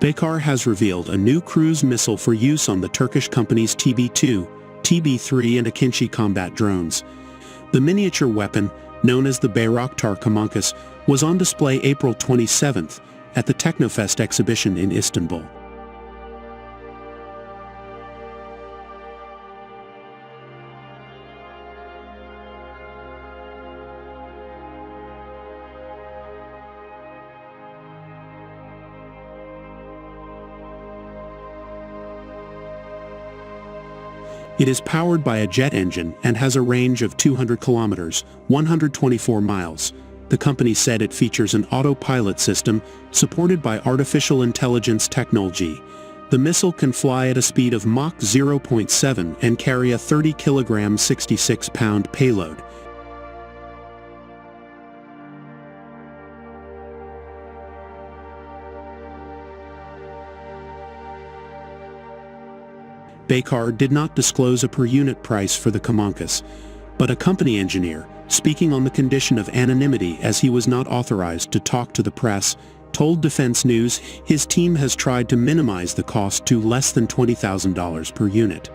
Baykar has revealed a new cruise missile for use on the Turkish companies TB2, TB3 and Akinci combat drones. The miniature weapon, known as the Bayraktar Kemankes, was on display April 27th at the Teknofest exhibition in Istanbul. It is powered by a jet engine and has a range of 200 kilometers, 124 miles. The company said it features an autopilot system supported by artificial intelligence technology. The missile can fly at a speed of Mach 0.7 and carry a 30-kilogram, 66-pound payload. Baykar did not disclose a per-unit price for the Kemankes, but a company engineer, speaking on the condition of anonymity as he was not authorized to talk to the press, told Defense News his team has tried to minimize the cost to less than $20,000 per unit.